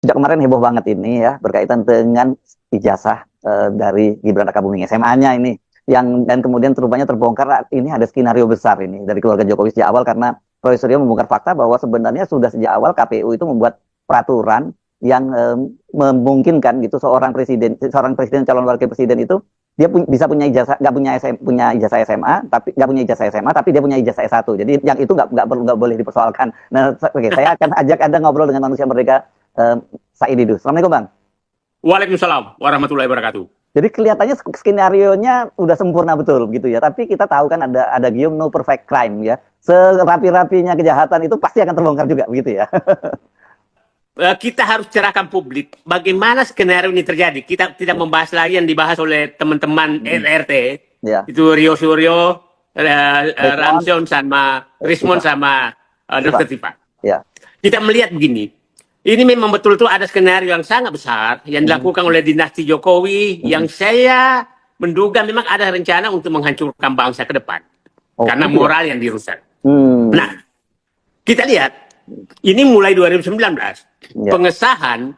Sejak kemarin heboh banget ini ya berkaitan dengan ijazah dari Gibran Rakabuming SMA-nya ini yang dan kemudian rupanya terbongkar ini ada skenario besar ini dari keluarga Jokowi sejak awal karena Profesor Rio membongkar fakta bahwa sebenarnya sudah sejak awal KPU itu membuat peraturan yang memungkinkan gitu seorang presiden calon wakil presiden itu dia bisa punya ijazah nggak punya punya ijazah SMA tapi nggak punya ijazah SMA tapi dia punya ijazah S1. Jadi yang itu nggak boleh dipersoalkan. Nah, oke, saya akan ajak Anda ngobrol dengan manusia mereka Said Didu. Assalamualaikum Bang. Waalaikumsalam warahmatullahi wabarakatuh. Jadi kelihatannya skenario-nya udah sempurna betul gitu ya. Tapi kita tahu kan ada gium no perfect crime ya. Serapi-rapinya kejahatan itu pasti akan terbongkar juga begitu ya. Kita harus cerahkan publik bagaimana skenario ini terjadi. Kita tidak membahas lagi yang dibahas oleh teman-teman RT. Ya. Itu Rio Suryo, Ramson sama Rismon sama Dr. Tifa. Ya. Kita melihat begini. Ini memang betul-betul ada skenario yang sangat besar yang dilakukan oleh dinasti Jokowi yang saya menduga memang ada rencana untuk menghancurkan bangsa ke depan. Karena moral yang dirusak. Nah, kita lihat ini mulai 2019 pengesahan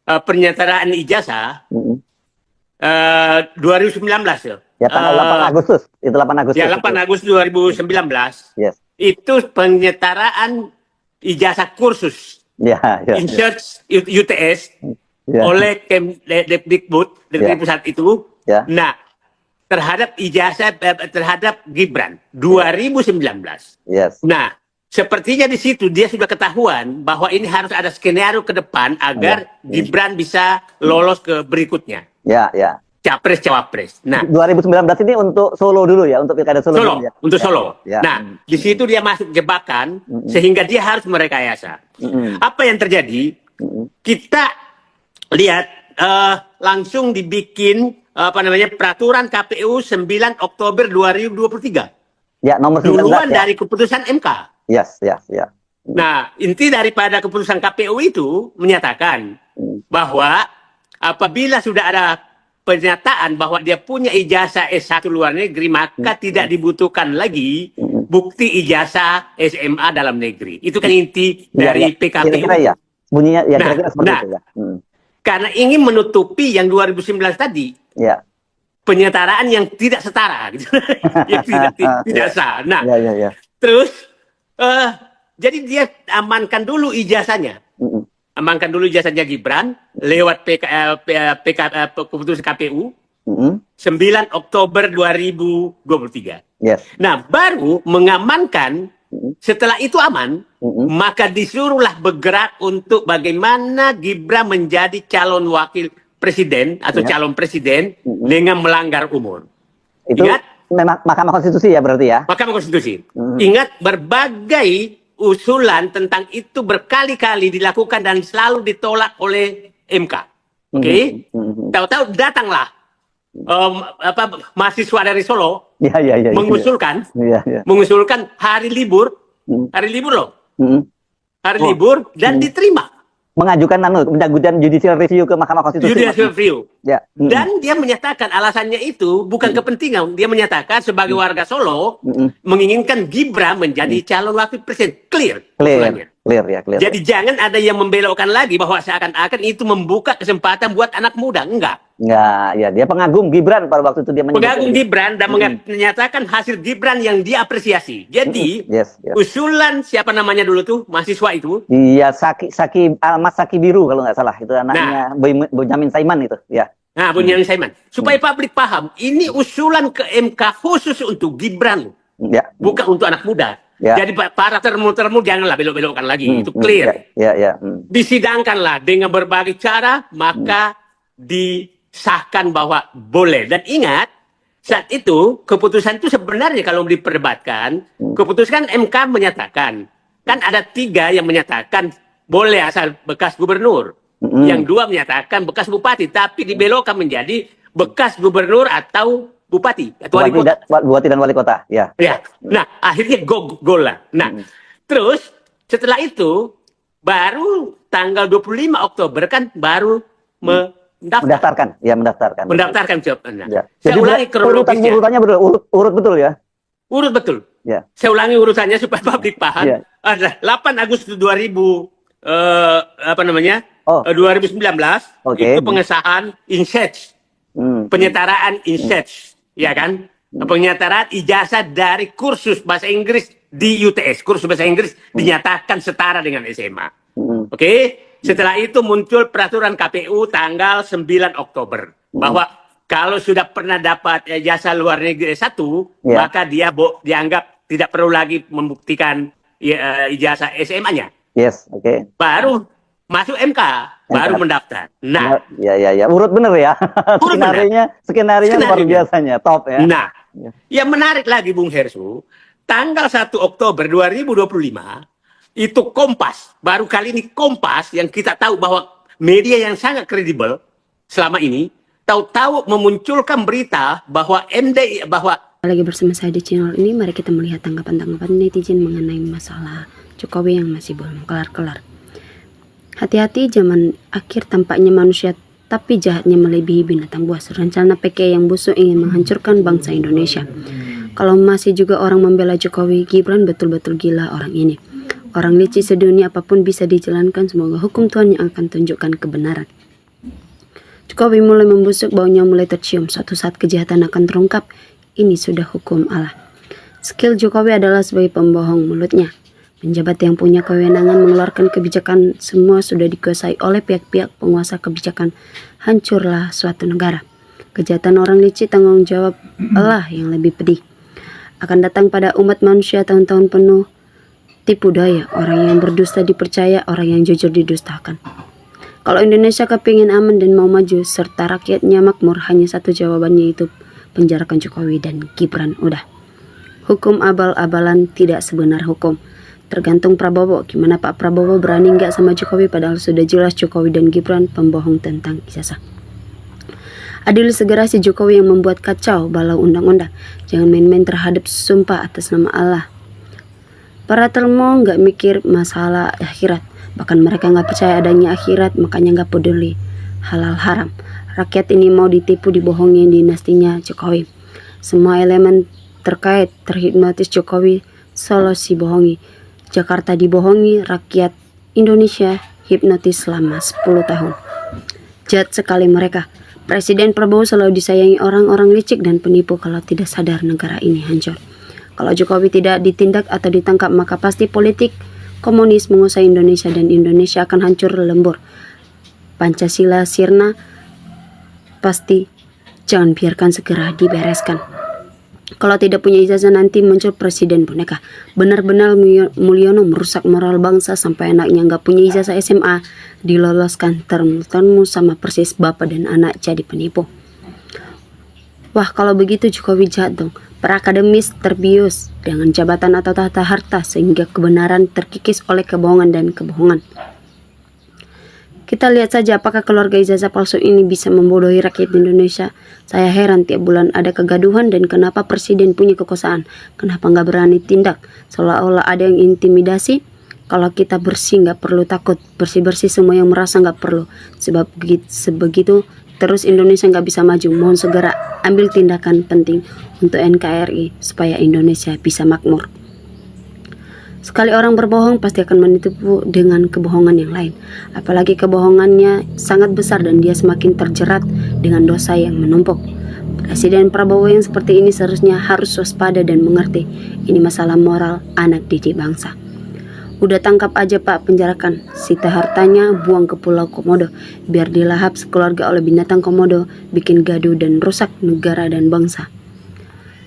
pernyataan ijazah 2019 ya. Ya tanggal 8 Agustus. Itu 8 Agustus. Ya 8 Agustus 2019. Yes. Itu penyetaraan ijazah kursus. Insert UTS oleh Kemdikbud dari pusat itu. Nah, terhadap ijazah terhadap Gibran 2019. Yes. Nah, sepertinya di situ dia sudah ketahuan bahwa ini harus ada skenario ke depan agar Gibran bisa lolos ke berikutnya. Ya. Capres cawapres. Nah, 2019 ini untuk Solo dulu ya, untuk Pilkada Solo. Dulu, ya? Untuk Solo. Ya. Nah, di situ dia masuk jebakan sehingga dia harus merekayasa. Apa yang terjadi? Kita lihat langsung dibikin peraturan KPU 9 Oktober 2023. Ya, nomor 19. Duluan dari keputusan MK. Yes. Nah, inti daripada keputusan KPU itu menyatakan bahwa apabila sudah ada pernyataan bahwa dia punya ijazah S1 luar negeri, maka tidak dibutuhkan lagi bukti ijazah SMA dalam negeri. Itu kan inti dari PKPU. Kira-kira ya. Bunyinya ya kira-kira seperti itu ya. Karena ingin menutupi yang 2019 tadi. Ya. Penyetaraan yang tidak setara gitu. Yang tidak sah. Nah, terus jadi dia amankan dulu ijazahnya. Amankan dulu ijazahnya Gibran lewat keputusan KPU 9 Oktober 2023. Yes. Nah, baru mengamankan setelah itu aman, maka disuruhlah bergerak untuk bagaimana Gibran menjadi calon wakil presiden atau calon presiden dengan melanggar umur. Itu ingat? Mahkamah Konstitusi ya berarti ya? Mahkamah Konstitusi. Ingat berbagai usulan tentang itu berkali-kali dilakukan dan selalu ditolak oleh MK. Oke? Tahu-tahu datanglah mahasiswa dari Solo mengusulkan mengusulkan hari libur loh. Hari libur dan diterima. Mengajukan judicial review ke Mahkamah Konstitusi. Judicial review. Ya. Dan dia menyatakan alasannya itu bukan kepentingan. Dia menyatakan sebagai warga Solo menginginkan Gibran menjadi calon wakil presiden. Clear. Jadi jangan ada yang membelokkan lagi bahwa seakan-akan itu membuka kesempatan buat anak muda. Enggak, ya dia pengagum Gibran pada waktu itu dia pengagum Gibran dan menyatakan hasil Gibran yang dia apresiasi. Jadi usulan siapa namanya dulu tuh mahasiswa itu? Iya, Almas Saki Biru kalau nggak salah itu anaknya Bonyamin Saiman itu. Ya. Nah, Bonyamin Saiman. Supaya publik paham, ini usulan ke MK khusus untuk Gibran, bukan untuk anak muda. Jadi para termul janganlah belok-belokkan lagi, itu clear. Disidangkanlah dengan berbagai cara, maka disahkan bahwa boleh. Dan ingat, saat itu keputusan itu sebenarnya kalau diperdebatkan, keputusan MK menyatakan, kan ada 3 yang menyatakan boleh asal bekas gubernur, yang 2 menyatakan bekas bupati, tapi dibelokkan menjadi bekas gubernur atau bupati atau wali kota. Bupati dan wali kota, ya. Nah, akhirnya gol lah. Nah, terus setelah itu baru tanggal 25 Oktober kan baru mendaftarkan. Mendaftarkan jawabannya. Saya ulangi kronologisnya. Urutannya urut betul ya? Urut betul. Saya ulangi urutannya supaya publik paham. Ada 8 Agustus 2019 apa namanya? Oh. 2019 Oke. itu pengesahan INSEAD. Penyetaraan INSEAD, ya kan? Penyetaraan ijazah dari kursus bahasa Inggris di UTS. Kursus bahasa Inggris dinyatakan setara dengan SMA. Oke? Setelah itu muncul peraturan KPU tanggal 9 Oktober bahwa kalau sudah pernah dapat ijazah luar negeri S1, maka dia dianggap tidak perlu lagi membuktikan ijazah SMA-nya. Yes, oke. Baru masuk MK, baru mendaftar. Nah, ya, urut bener ya. Skenario luar biasanya, top ya. Nah, yang menarik lagi Bung Hersu, tanggal 1 Oktober 2025 itu Kompas, baru kali ini Kompas yang kita tahu bahwa media yang sangat kredibel selama ini, tahu-tahu memunculkan berita bahwa MDI lagi bersama saya di channel ini, mari kita melihat tanggapan-tanggapan netizen mengenai masalah Jokowi yang masih belum kelar-kelar. Hati-hati, zaman akhir tampaknya manusia tapi jahatnya melebihi binatang buas. Rencana PK yang busuk ingin menghancurkan bangsa Indonesia. Kalau masih juga orang membela Jokowi, Gibran betul-betul gila orang ini. Orang licik sedunia apapun bisa dijalankan, semoga hukum Tuhan yang akan tunjukkan kebenaran. Jokowi mulai membusuk, baunya mulai tercium, suatu saat kejahatan akan terungkap. Ini sudah hukum Allah. Skill Jokowi adalah sebagai pembohong mulutnya. Penjabat yang punya kewenangan mengeluarkan kebijakan semua sudah dikuasai oleh pihak-pihak penguasa kebijakan. Hancurlah suatu negara. Kejahatan orang licik tanggung jawab Allah yang lebih pedih. Akan datang pada umat manusia tahun-tahun penuh tipu daya. Orang yang berdusta dipercaya, orang yang jujur didustakan. Kalau Indonesia kepingin aman dan mau maju serta rakyatnya makmur, hanya satu jawabannya, itu penjarakan Jokowi dan Gibran. Udah. Hukum abal-abalan tidak sebenar hukum. Tergantung Prabowo, gimana Pak Prabowo berani nggak sama Jokowi, padahal sudah jelas Jokowi dan Gibran pembohong tentang ijazah. Adil segera si Jokowi yang membuat kacau balau undang-undang. Jangan main-main terhadap sumpah atas nama Allah. Para termo nggak mikir masalah akhirat, bahkan mereka nggak percaya adanya akhirat, makanya nggak peduli halal haram. Rakyat ini mau ditipu, dibohongi dinastinya Jokowi. Semua elemen terkait terhipnotis Jokowi, Solo si bohongi. Jakarta dibohongi, rakyat Indonesia hipnotis selama 10 tahun. Jahat sekali mereka. Presiden Prabowo selalu disayangi orang-orang licik dan penipu. Kalau tidak sadar negara ini hancur. Kalau Jokowi tidak ditindak atau ditangkap, maka pasti politik komunis menguasai Indonesia dan Indonesia akan hancur lembur. Pancasila sirna pasti, jangan biarkan segera dibereskan. Kalau tidak punya ijazah nanti muncul presiden boneka. Benar-benar Mulyono merusak moral bangsa sampai anaknya nggak punya ijazah SMA diloloskan termu sama persis bapak dan anak jadi penipu. Wah, kalau begitu Jokowi jahat dong. Para akademis terbius dengan jabatan atau tahta harta sehingga kebenaran terkikis oleh kebohongan dan kebohongan. Kita lihat saja apakah keluarga ijazah palsu ini bisa membodohi rakyat Indonesia. Saya heran tiap bulan ada kegaduhan dan kenapa presiden punya kekuasaan. Kenapa nggak berani tindak? Seolah-olah ada yang intimidasi. Kalau kita bersih nggak perlu takut. Bersih-bersih semua yang merasa nggak perlu. Sebab sebegitu terus Indonesia nggak bisa maju. Mohon segera ambil tindakan penting untuk NKRI supaya Indonesia bisa makmur. Sekali orang berbohong pasti akan menipu dengan kebohongan yang lain. Apalagi kebohongannya sangat besar dan dia semakin terjerat dengan dosa yang menumpuk. Presiden Prabowo yang seperti ini seharusnya harus waspada dan mengerti. Ini masalah moral anak didik bangsa. Udah tangkap aja Pak, penjarakan. Sita hartanya, buang ke Pulau Komodo. Biar dilahap sekeluarga oleh binatang Komodo, bikin gaduh dan rusak negara dan bangsa.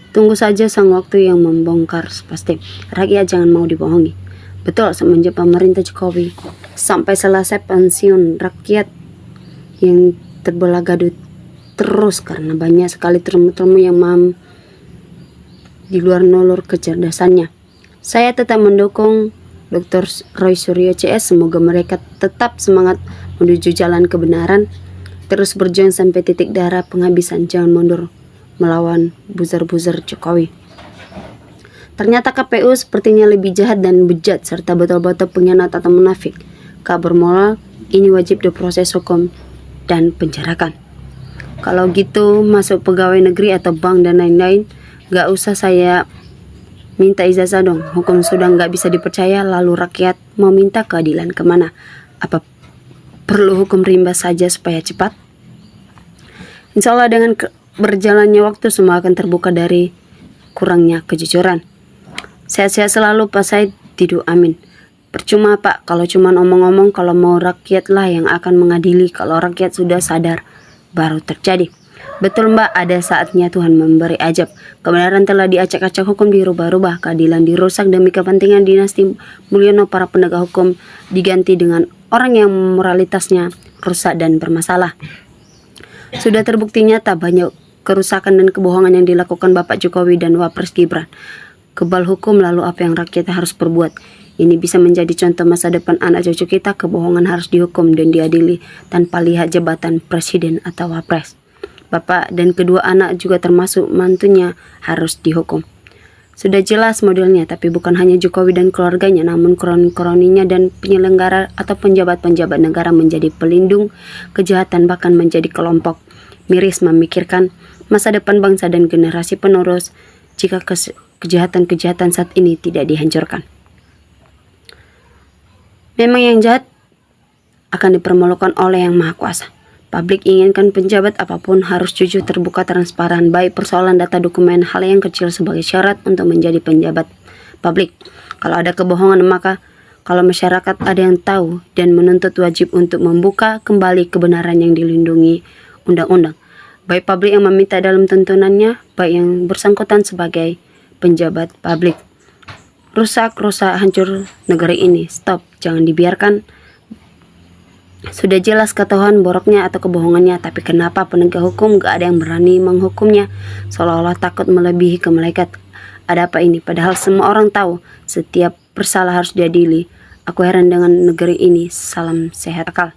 Tunggu saja sang waktu yang membongkar pasti. Rakyat jangan mau dibohongi. Betul, semenjak pemerintah Jokowi sampai selesai pensiun, rakyat yang terbelah gaduh terus karena banyak sekali termu-termu yang di luar nalur kecerdasannya. Saya tetap mendukung Dr. Roy Suryo CS. Semoga mereka tetap semangat menuju jalan kebenaran, terus berjuang sampai titik darah penghabisan. Jangan mundur melawan buzzer-buzzer Jokowi. Ternyata KPU sepertinya lebih jahat dan bejat serta betul-betul pengkhianat atau munafik. Kabar moral ini wajib diproses hukum dan penjarakan. Kalau gitu masuk pegawai negeri atau bank dan lain-lain, gak usah saya Minta ijazah dong, hukum sudah nggak bisa dipercaya, lalu rakyat mau minta keadilan kemana? Apa perlu hukum rimba saja supaya cepat? Insya Allah dengan berjalannya waktu semua akan terbuka dari kurangnya kejujuran. Sehat-sehat selalu Pak Said Didu, amin. Percuma Pak, kalau cuma omong-omong, kalau mau rakyatlah yang akan mengadili, kalau rakyat sudah sadar baru terjadi. Betul Mbak, ada saatnya Tuhan memberi ajab. Kebenaran telah diacak-acak, hukum dirubah-rubah, keadilan dirusak demi kepentingan dinasti Mulyono. Para penegak hukum diganti dengan orang yang moralitasnya rusak dan bermasalah. Sudah terbukti nyata banyak kerusakan dan kebohongan yang dilakukan Bapak Jokowi dan Wapres Gibran. Kebal hukum, lalu apa yang rakyat harus perbuat? Ini bisa menjadi contoh masa depan anak cucu kita. Kebohongan harus dihukum dan diadili tanpa lihat jabatan presiden atau wapres. Bapak dan kedua anak juga termasuk mantunya harus dihukum. Sudah jelas modelnya, tapi bukan hanya Jokowi dan keluarganya, namun kroni-kroninya dan penyelenggara atau penjabat-penjabat negara menjadi pelindung kejahatan, bahkan menjadi kelompok miris memikirkan masa depan bangsa dan generasi penerus jika kejahatan-kejahatan saat ini tidak dihancurkan. Memang yang jahat akan dipermalukan oleh Yang Maha Kuasa. Publik inginkan penjabat apapun harus jujur, terbuka, transparan, baik persoalan data, dokumen, hal yang kecil sebagai syarat untuk menjadi penjabat publik. Kalau ada kebohongan, maka kalau masyarakat ada yang tahu dan menuntut, wajib untuk membuka kembali kebenaran yang dilindungi undang-undang. Baik publik yang meminta dalam tuntunannya, baik yang bersangkutan sebagai penjabat publik. Rusak, hancur negeri ini. Stop, jangan dibiarkan. Sudah jelas ketahuan boroknya atau kebohongannya, tapi kenapa penegak hukum gak ada yang berani menghukumnya? Seolah-olah takut melebihi ke malaikat. Ada apa ini? Padahal semua orang tahu setiap bersalah harus diadili. Aku heran dengan negeri ini. Salam sehat akal.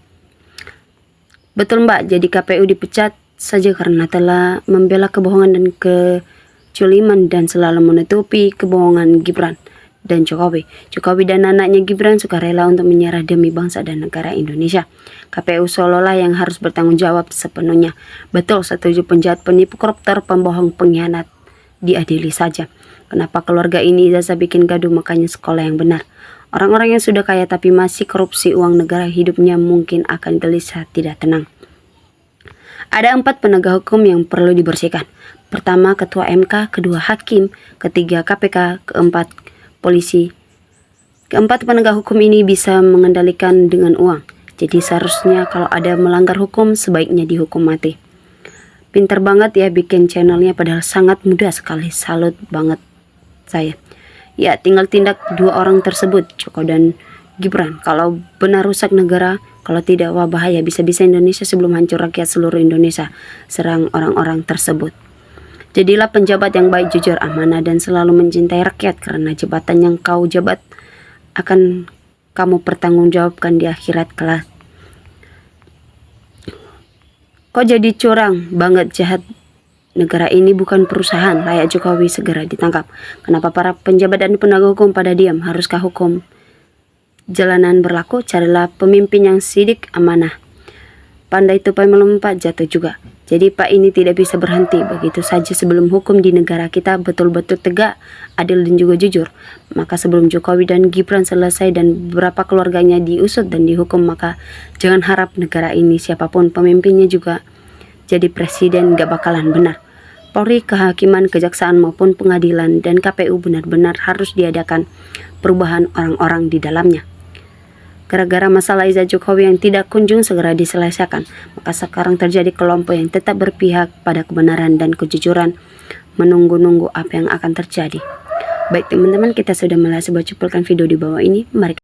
Betul Mbak, jadi KPU dipecat saja karena telah membela kebohongan dan keculiman dan selalu menutupi kebohongan Gibran dan Jokowi. Jokowi dan anaknya Gibran sukarela untuk menyerah demi bangsa dan negara Indonesia. KPU seolah-olah yang harus bertanggung jawab sepenuhnya. Betul, setuju, penjahat, penipu, koruptor, pembohong, pengkhianat diadili saja. Kenapa keluarga ini ijazah bikin gaduh? Makanya sekolah yang benar. Orang-orang yang sudah kaya tapi masih korupsi uang negara, hidupnya mungkin akan gelisah, tidak tenang. Ada 4 penegak hukum yang perlu dibersihkan. Pertama, Ketua MK, kedua Hakim, ketiga KPK, keempat polisi. Keempat penegak hukum ini bisa mengendalikan dengan uang. Jadi seharusnya kalau ada melanggar hukum sebaiknya dihukum mati. Pintar banget ya bikin channelnya, padahal sangat mudah sekali. Salut banget saya. Ya, tinggal tindak 2 orang tersebut, Joko dan Gibran. Kalau benar rusak negara, kalau tidak wah bahaya. Bisa-bisa Indonesia sebelum hancur rakyat seluruh Indonesia serang orang-orang tersebut. Jadilah penjabat yang baik, jujur, amanah, dan selalu mencintai rakyat, karena jabatan yang kau jabat akan kamu pertanggungjawabkan di akhirat kelak. Kok jadi curang banget, jahat. Negara ini bukan perusahaan, layak Jokowi segera ditangkap. Kenapa para penjabat dan penegak hukum pada diam? Haruskah hukum jalanan berlaku? Carilah pemimpin yang sidik, amanah, pandai tupai melompat, jatuh juga. Jadi Pak ini tidak bisa berhenti begitu saja sebelum hukum di negara kita betul-betul tegak, adil dan juga jujur. Maka sebelum Jokowi dan Gibran selesai dan beberapa keluarganya diusut dan dihukum, maka jangan harap negara ini siapapun pemimpinnya juga jadi presiden gak bakalan benar. Polri, kehakiman, kejaksaan maupun pengadilan dan KPU benar-benar harus diadakan perubahan orang-orang di dalamnya. Gara-gara masalah ijazah Jokowi yang tidak kunjung segera diselesaikan, maka sekarang terjadi kelompok yang tetap berpihak pada kebenaran dan kejujuran, menunggu-nunggu apa yang akan terjadi. Baik teman-teman, kita sudah melihat sebuah cuplikan video di bawah ini. Mari